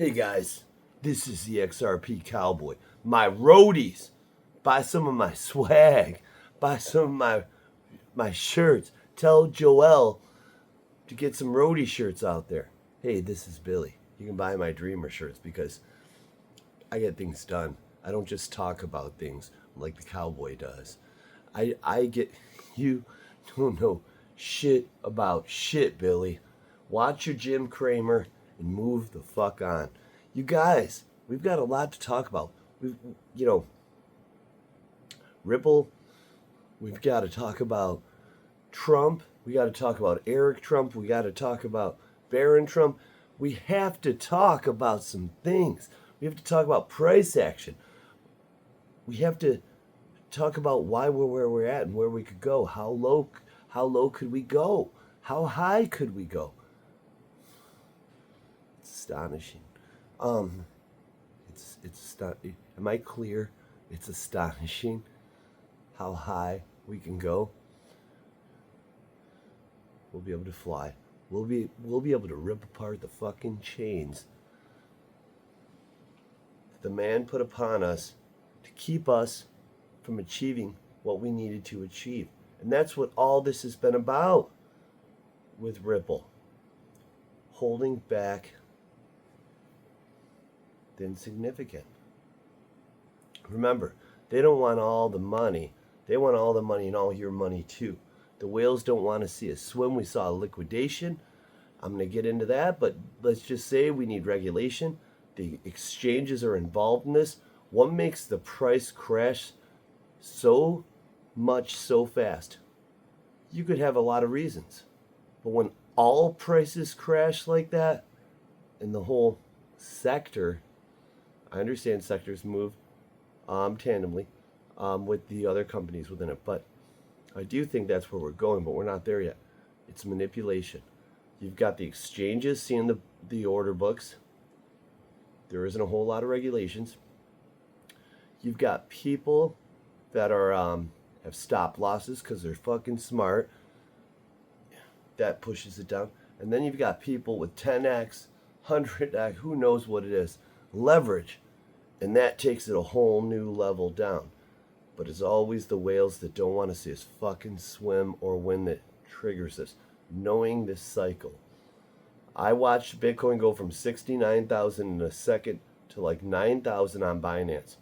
Hey guys, this is the XRP Cowboy. My roadies, buy some of my swag, buy some of my shirts. Tell Joel to get some roadie shirts out there. Hey, this is Billy. You can buy my Dreamer shirts because I get things done. I don't just talk about things like the cowboy does. I get you don't know shit about shit, Billy. Watch your Jim Cramer and move the fuck on. You guys, we've got a lot to talk about. Ripple, we've got to talk about Trump, we got to talk about Eric Trump, we got to talk about Barron Trump. We have to talk about some things. We have to talk about price action. We have to talk about why we're where we're at and where we could go. How low could we go? How high could we go? It's astonishing. Am I clear? It's astonishing how high we can go. We'll be able to fly. We'll be able to rip apart the fucking chains that the man put upon us to keep us from achieving what we needed to achieve. And that's what all this has been about with Ripple. Holding back the insignificant. Remember, they don't want all the money. They want all the money and all your money too. The whales don't want to see us swim. We saw a liquidation. I'm going to get into that, but let's just say we need regulation. The exchanges are involved in this. What makes the price crash so much so fast? You could have a lot of reasons. But when all prices crash like that, and the whole sector, I understand sectors move tandemly with the other companies within it, but I do think that's where we're going, but we're not there yet. It's manipulation. You've got the exchanges seeing the order books. There isn't a whole lot of regulations. You've got people that are have stop losses because they're fucking smart. That pushes it down. And then you've got people with 10x, 100x, who knows what it is, leverage. And that takes it a whole new level down. But it's always the whales that don't want to see us fucking swim or win that triggers this. Knowing this cycle. I watched Bitcoin go from 69,000 in a second to like 9,000 on Binance.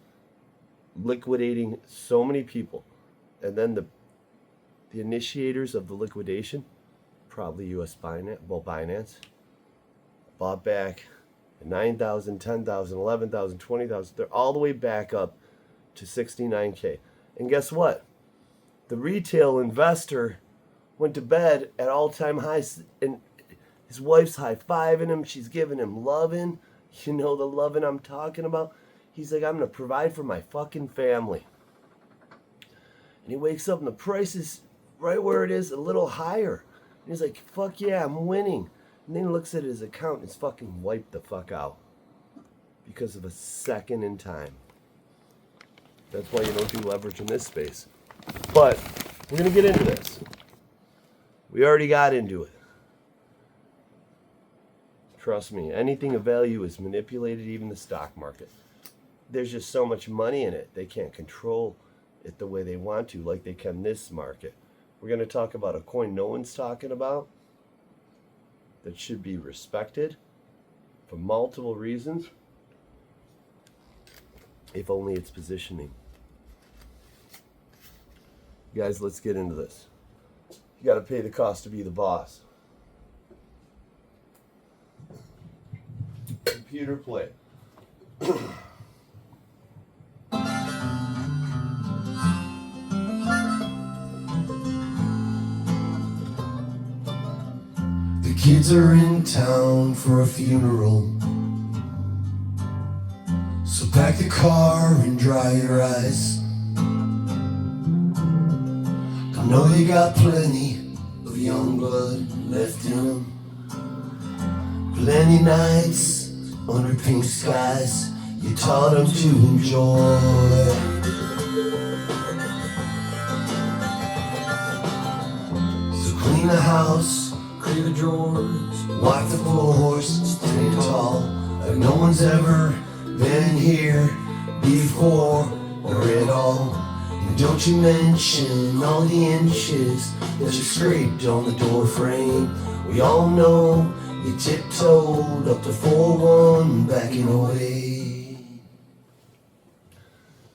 Liquidating so many people. And then the initiators of the liquidation, probably US Binance, bought back 9,000, 10,000, 11,000, 20,000. They're all the way back up to 69K. And guess what? The retail investor went to bed at all-time highs, and his wife's high-fiving him. She's giving him loving. You know the loving I'm talking about? He's like, I'm going to provide for my fucking family. And he wakes up and the price is right where it is, a little higher. And he's like, fuck yeah, I'm winning. And then he looks at his account and it's fucking wiped the fuck out. Because of a second in time. That's why you don't do leverage in this space. But we're going to get into this. We already got into it. Trust me, anything of value is manipulated, even the stock market. There's just so much money in it, they can't control it the way they want to, like they can this market. We're going to talk about a coin no one's talking about that should be respected for multiple reasons, if only its positioning. Guys, let's get into this. You got to pay the cost to be the boss. Computer play. The kids are in town for a funeral, so pack the car and dry your eyes. I know you got plenty of young blood left in them. Plenty nights under pink skies you taught them to enjoy. So clean the house, clear the drawers, wipe the floors, stand tall like no one's ever been here before or at all. And don't you mention all the inches that you scraped on the door frame. We all know you tiptoed up to 4-1 backing away.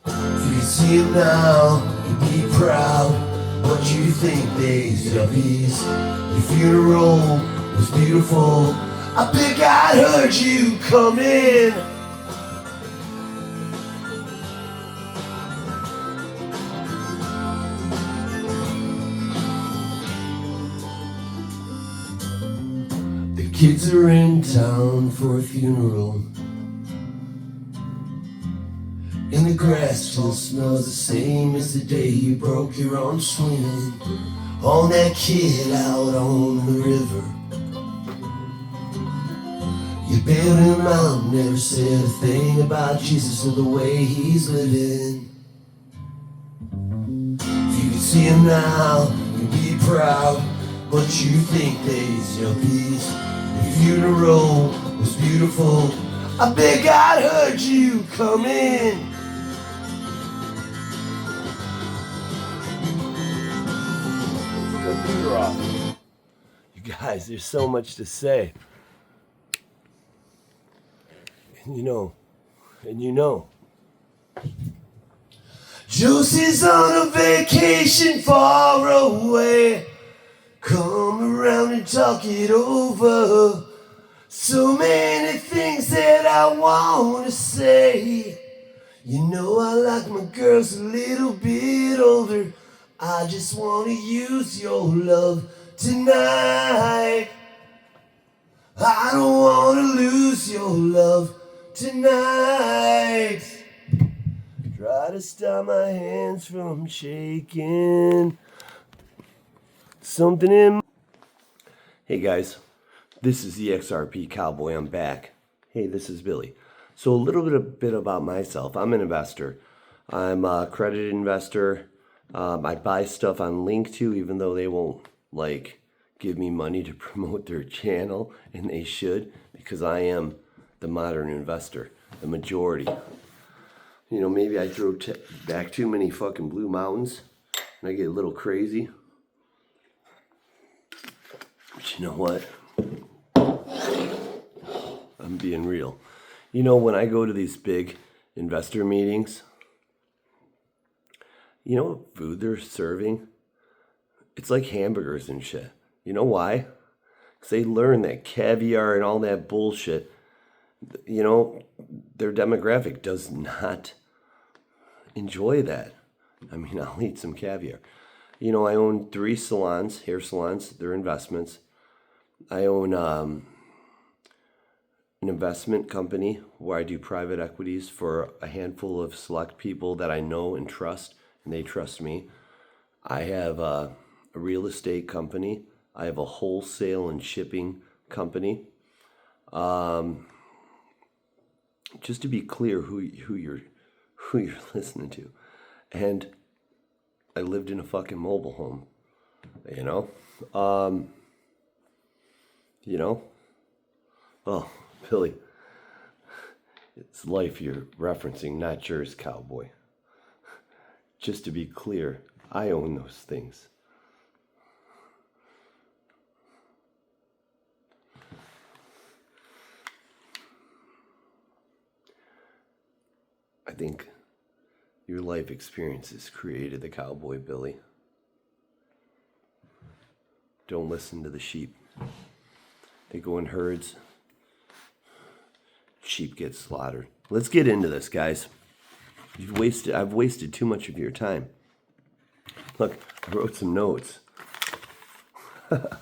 If you see him now, you'd be proud, but you think they's yuppies. Your funeral was beautiful, I think I heard you coming. The kids are in town for a funeral, and the grass still smells the same as the day you broke your arm swinging on that kid out on the river. You bailed him out, never said a thing about Jesus or the way he's living. If you could see him now, you'd be proud, but you think they's yuppies. Your funeral was beautiful, I bet God heard you coming. Computer off. You guys, there's so much to say. And you know. Josie's on a vacation far away. Come around and talk it over. So many things that I want to say. You know I like my girls a little bit older. I just want to use your love tonight. I don't want to lose your love tonight. Try to stop my hands from shaking. Something in. Hey guys, this is the XRP Cowboy. I'm back. Hey, this is Billy. So a little bit about myself. I'm an investor. I'm a accredited investor. I buy stuff on Link2, even though they won't give me money to promote their channel, and they should, because I am the modern investor, the majority. Maybe I throw back too many fucking blue mountains and I get a little crazy. But you know what? I'm being real. When I go to these big investor meetings, you know what food they're serving? It's like hamburgers and shit. You know why? Because they learn that caviar and all that bullshit, their demographic does not enjoy that. I'll eat some caviar. I own 3 salons, hair salons. They're investments. I own an investment company where I do private equities for a handful of select people that I know and trust, and they trust me. I have a real estate company. I have a wholesale and shipping company. Just to be clear who you're listening to. And I lived in a fucking mobile home. Oh, Billy, it's life you're referencing, not yours, cowboy. Just to be clear, I own those things. I think your life experiences created the cowboy, Billy. Don't listen to the sheep. They go in herds. Sheep get slaughtered. Let's get into this, guys. I've wasted too much of your time. Look, I wrote some notes. Let's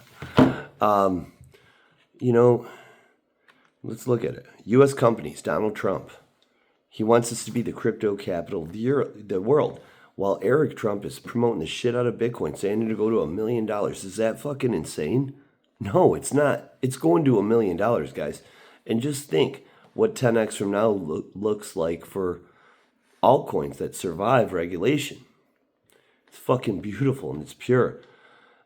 look at it. U.S. companies, Donald Trump. He wants us to be the crypto capital of the world, while Eric Trump is promoting the shit out of Bitcoin, saying it'll go to $1 million. Is that fucking insane? No, it's not. It's going to $1 million, guys. And just think what 10x from now looks like for altcoins that survive regulation. It's fucking beautiful and it's pure.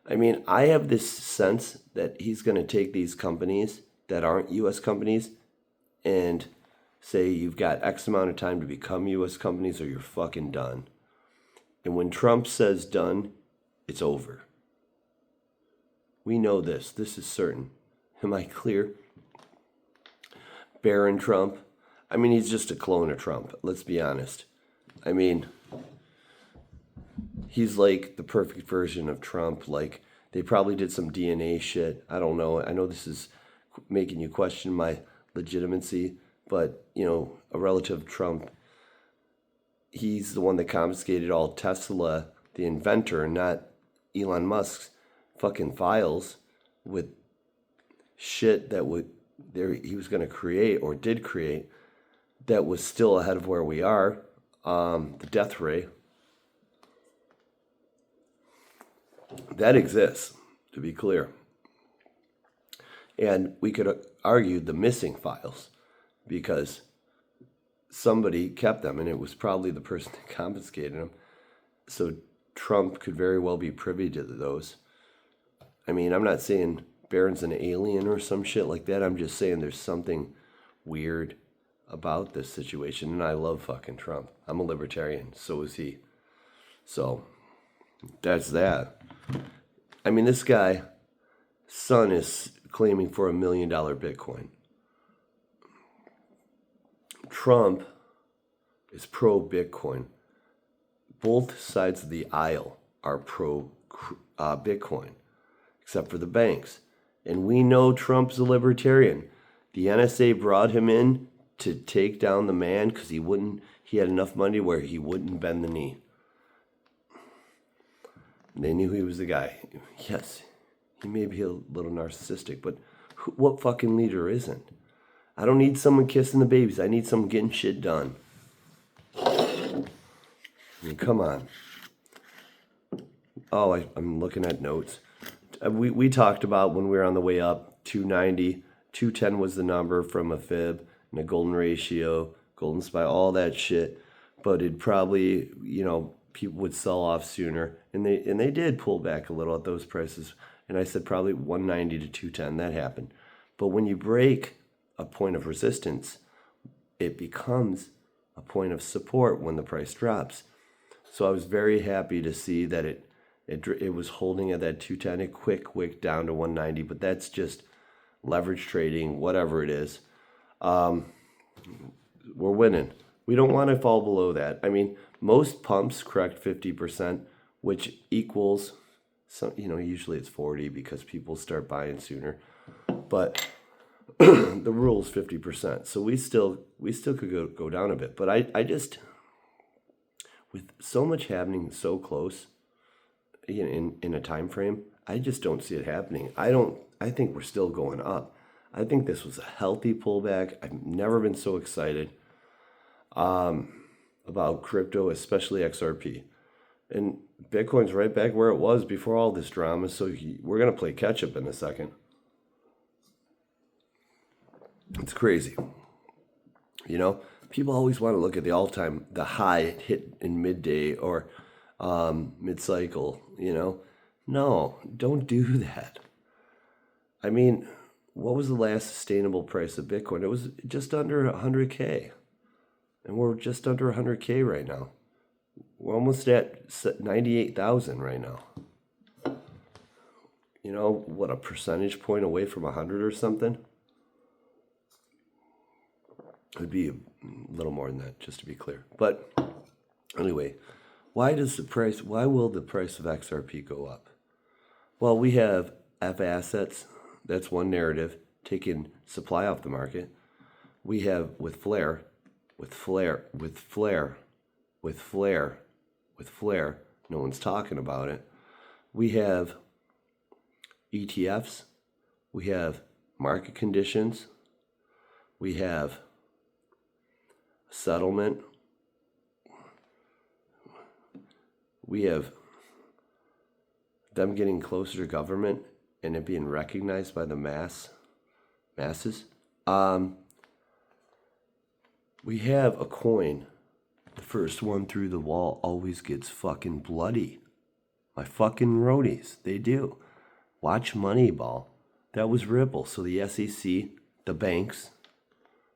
I have this sense that he's going to take these companies that aren't U.S. companies and say you've got X amount of time to become U.S. companies or you're fucking done. And when Trump says done, it's over. We know this. This is certain. Am I clear? Barron Trump. I mean, he's just a clone of Trump. Let's be honest. I mean, he's like the perfect version of Trump. Like, they probably did some DNA shit. I don't know. I know this is making you question my legitimacy, but, you know, a relative of Trump, he's the one that confiscated all Tesla, the inventor, not Elon Musk's fucking files with shit that he was going to create or did create that was still ahead of where we are. The death ray. That exists, to be clear. And we could argue the missing files because somebody kept them, and it was probably the person that confiscated them. So Trump could very well be privy to those. I mean, I'm not saying Barron's an alien or some shit like that. I'm just saying there's something weird about this situation, and I love fucking Trump. I'm a libertarian, so is he. So that's that. I mean, this guy, son, is claiming for $1 million Bitcoin. Trump is pro-Bitcoin. Both sides of the aisle are pro-Bitcoin, except for the banks. And we know Trump's a libertarian. The NSA brought him in to take down the man because he had enough money where he wouldn't bend the knee. They knew he was the guy. Yes, he may be a little narcissistic, but what fucking leader isn't? I don't need someone kissing the babies. I need someone getting shit done. I mean, come on. Oh, I'm looking at notes. We talked about when we were on the way up, 290. 210 was the number from a fib and a golden ratio, golden spy, all that shit. But it probably, you know, people would sell off sooner. And they did pull back a little at those prices. And I said probably 190 to 210. That happened. But when you break a point of resistance, it becomes a point of support when the price drops. So I was very happy to see that it was holding at that 210. It quick wick down to 190, but that's just leverage trading, whatever it is. We're winning. We don't want to fall below that. I mean, most pumps correct 50%, which equals some, you know, usually it's 40 because people start buying sooner. But the rule is 50%. So we still could go down a bit. But I just, with so much happening so close in a time frame, I just don't see it happening. I think we're still going up. I think this was a healthy pullback. I've never been so excited about crypto, especially XRP. And Bitcoin's right back where it was before all this drama. So we're going to play catch up in a second. It's crazy. You know, people always want to look at the all-time, the high it hit in midday or mid-cycle, you know. No, don't do that. I mean, what was the last sustainable price of Bitcoin? It was just under 100K. And we're just under 100K right now. We're almost at 98,000 right now. You know, what, a percentage point away from 100 or something? It would be a little more than that, just to be clear. But anyway, why will the price of XRP go up? Well, we have F assets. That's one narrative, taking supply off the market. We have with flare, no one's talking about it. We have ETFs. We have market conditions. We have settlement. We have them getting closer to government and it being recognized by the masses. We have a coin. The first one through the wall always gets fucking bloody. My fucking roadies, they do. Watch Moneyball. That was Ripple. So the SEC, the banks,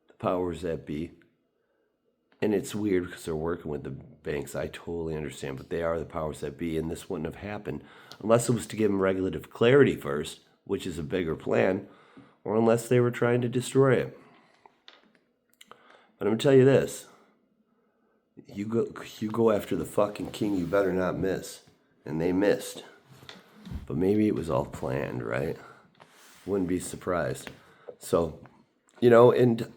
the powers that be. And it's weird because they're working with the banks. I totally understand, but they are the powers that be, and this wouldn't have happened unless it was to give them regulative clarity first, which is a bigger plan, or unless they were trying to destroy it. But I'm going to tell you this. You go after the fucking king, you better not miss. And they missed. But maybe it was all planned, right? Wouldn't be surprised. So, and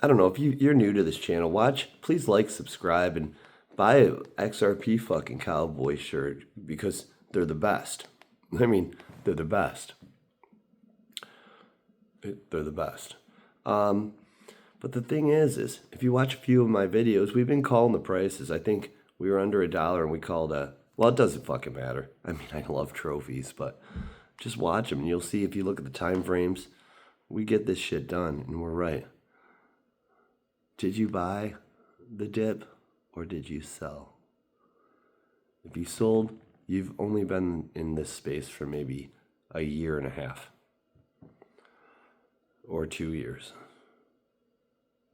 I don't know, if you're new to this channel, please like, subscribe, and buy a XRP fucking cowboy shirt because they're the best. I mean, they're the best. They're the best. But the thing is if you watch a few of my videos, we've been calling the prices. I think we were under $1 and we called well, it doesn't fucking matter. I mean, I love trophies, but just watch them and you'll see if you look at the time frames, we get this shit done and we're right. Did you buy the dip or did you sell? If you sold, you've only been in this space for maybe a year and a half or 2 years,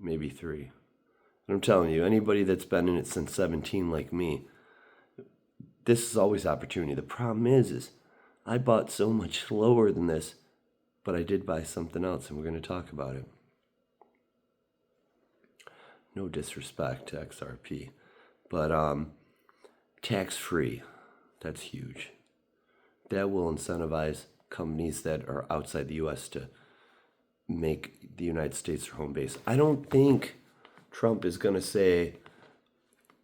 maybe 3. And I'm telling you, anybody that's been in it since 17 like me, this is always opportunity. The problem is I bought so much lower than this, but I did buy something else, and we're going to talk about it. No disrespect to XRP, but tax-free, that's huge. That will incentivize companies that are outside the U.S. to make the United States their home base. I don't think Trump is going to say,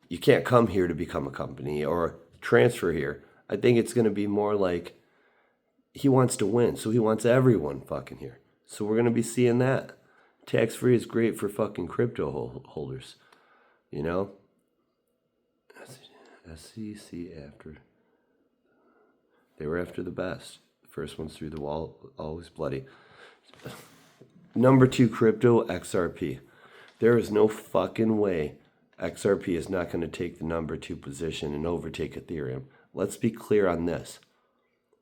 you can't come here to become a company or transfer here. I think it's going to be more like he wants to win, so he wants everyone fucking here. So we're going to be seeing that. Tax-free is great for fucking crypto holders, SEC after. They were after the best. First one's through the wall, always bloody. Number 2 crypto, XRP. There is no fucking way XRP is not going to take the number 2 position and overtake Ethereum. Let's be clear on this.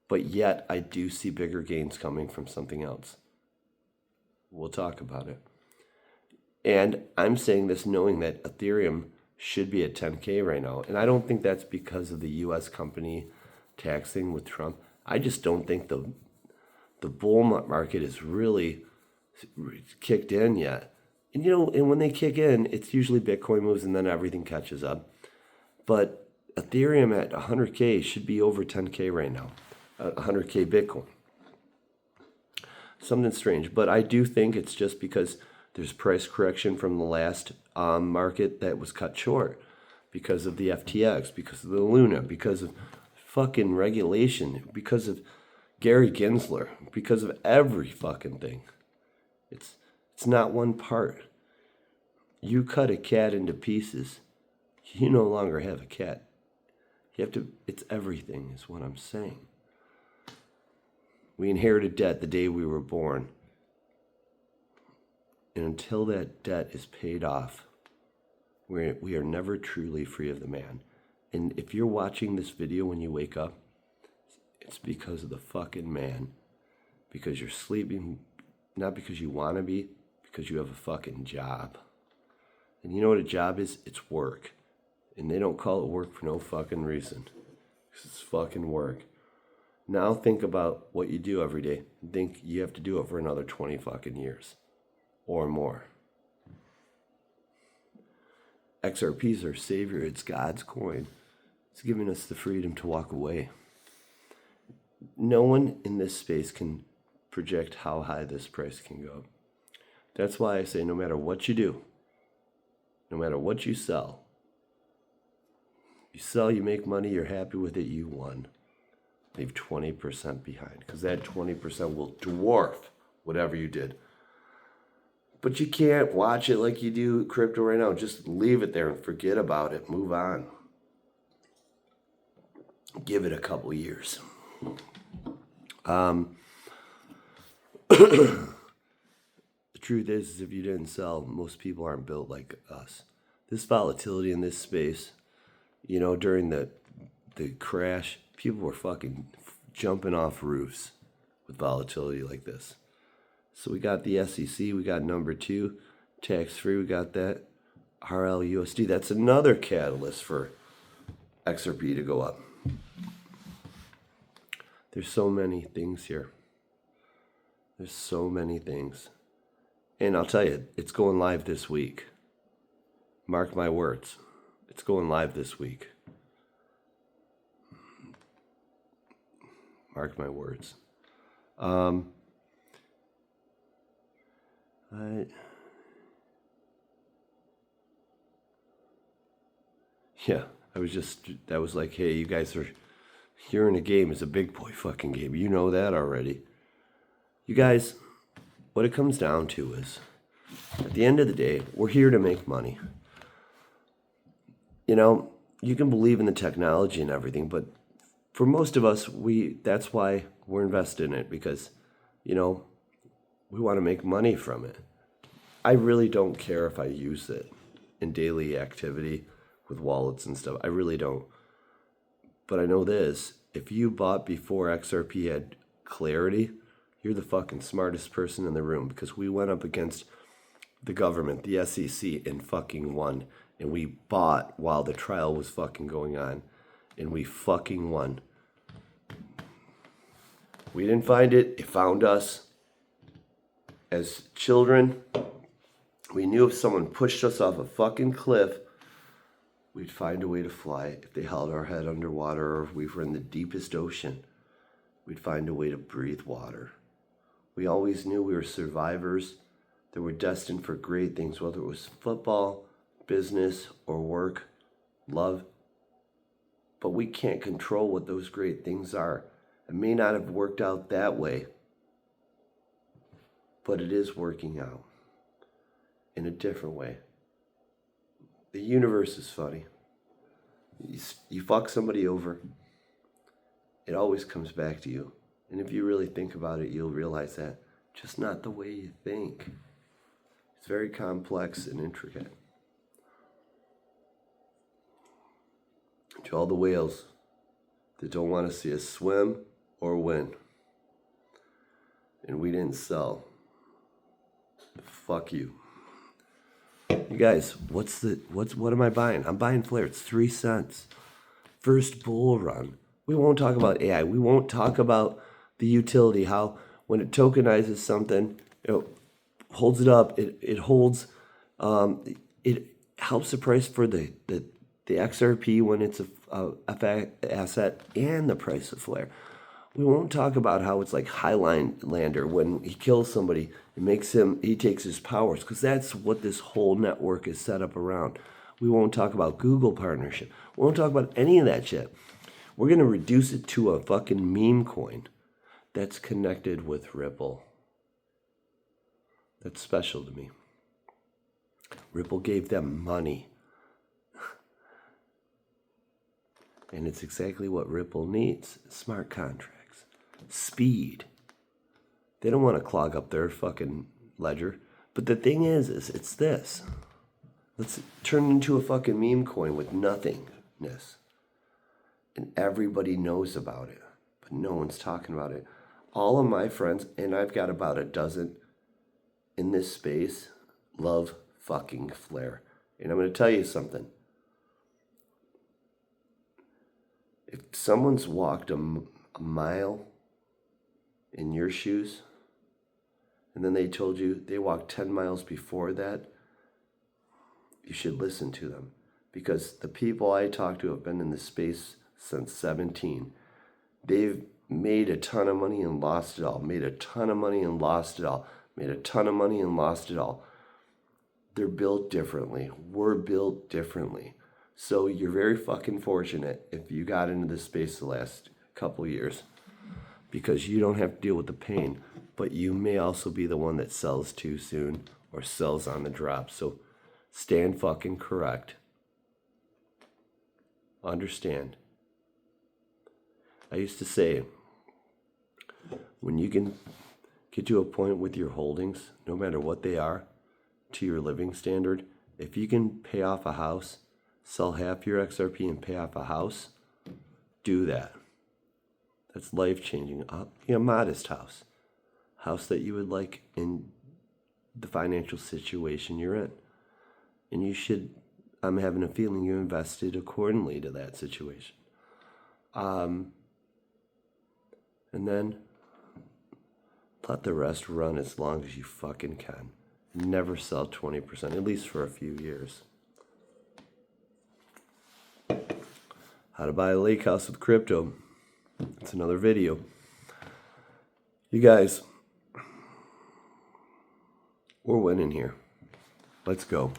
But yet, I do see bigger gains coming from something else. We'll talk about it. And I'm saying this knowing that Ethereum should be at 10K right now. And I don't think that's because of the U.S. company taxing with Trump. I just don't think the bull market is really kicked in yet. And and when they kick in, it's usually Bitcoin moves and then everything catches up. But Ethereum at 100K should be over 10K right now. 100K Bitcoin. Something strange. But I do think it's just because there's price correction from the last market that was cut short because of the FTX, because of the Luna, because of fucking regulation, because of Gary Gensler, because of every fucking thing. It's not one part. You cut a cat into pieces, you no longer have a cat. It's everything is what I'm saying. We inherited debt the day we were born. And until that debt is paid off, we are never truly free of the man. And if you're watching this video when you wake up, it's because of the fucking man. Because you're sleeping, not because you want to be, because you have a fucking job. And you know what a job is? It's work. And they don't call it work for no fucking reason. Because it's fucking work. Now think about what you do every day. Think you have to do it for another 20 fucking years. Or more. XRP is our savior. It's God's coin. It's giving us the freedom to walk away. No one in this space can project how high this price can go. That's why I say no matter what you do, no matter what you sell, you make money, you're happy with it, you won. Leave 20% behind because that 20% will dwarf whatever you did. But you can't watch it like you do crypto right now. Just leave it there and forget about it. Move on. Give it a couple years. The truth is if you didn't sell, most people aren't built like us. This volatility in this space, during the crash, people were fucking jumping off roofs with volatility like this. So we got the SEC, we got number 2. Tax-free, we got that. RLUSD, that's another catalyst for XRP to go up. There's so many things here. There's so many things. And I'll tell you, it's going live this week. Mark my words. It's going live this week. Mark my words. That was like, hey, you guys you're in a game. It's a big boy fucking game. You know that already. You guys, what it comes down to is, at the end of the day, we're here to make money. You know, you can believe in the technology and everything, but for most of us, that's why we're invested in it, because, you know, we want to make money from it. I really don't care if I use it in daily activity with wallets and stuff. I really don't. But I know this, if you bought before XRP had clarity, you're the fucking smartest person in the room, because we went up against the government, the SEC, and fucking won. And we bought while the trial was fucking going on. And we fucking won. We didn't find it. It found us. As children, we knew if someone pushed us off a fucking cliff, we'd find a way to fly. If they held our head underwater, or if we were in the deepest ocean, we'd find a way to breathe water. We always knew we were survivors that were destined for great things, whether it was football, business, or work, love. But we can't control what those great things are. It may not have worked out that way, but it is working out in a different way. The universe is funny. You fuck somebody over, it always comes back to you. And if you really think about it, you'll realize that just not the way you think. It's very complex and intricate. To all the whales that don't want to see us swim or win, and we didn't sell, fuck you. You guys, what am I buying? I'm buying Flare. It's 3 cents. First bull run. We won't talk about AI. We won't talk about the utility, how when it tokenizes something, it holds it up. It holds, it helps the price for the XRP when it's a asset, and the price of Flare. We won't talk about how it's like Highlander when he kills somebody, he takes his powers, because that's what this whole network is set up around. We won't talk about Google partnership. We won't talk about any of that shit. We're going to reduce it to a fucking meme coin that's connected with Ripple. That's special to me. Ripple gave them money. And it's exactly what Ripple needs. Smart contracts. Speed. They don't want to clog up their fucking ledger. But the thing is it's this. Let's turn it into a fucking meme coin with nothingness. And everybody knows about it. But no one's talking about it. All of my friends, and I've got about a dozen in this space, love fucking Flare. And I'm going to tell you something. If someone's walked a mile in your shoes, and then they told you they walked 10 miles before that, you should listen to them. Because the people I talk to have been in this space since 17. They've made a ton of money and lost it all. Made a ton of money and lost it all. Made a ton of money and lost it all. They're built differently. We're built differently. So you're very fucking fortunate if you got into this space the last couple years, because you don't have to deal with the pain, but you may also be the one that sells too soon or sells on the drop. So stand fucking correct. Understand. I used to say, when you can get to a point with your holdings, no matter what they are, to your living standard, if you can pay off a house, sell half your XRP and pay off a house, do that. That's life-changing. A modest house. House that you would like and the financial situation you're in. And you should, I'm having a feeling you invested accordingly to that situation. And then let the rest run as long as you fucking can. Never sell 20%, at least for a few years. How to buy a lake house with crypto. It's another video. You guys, we're winning here. Let's go.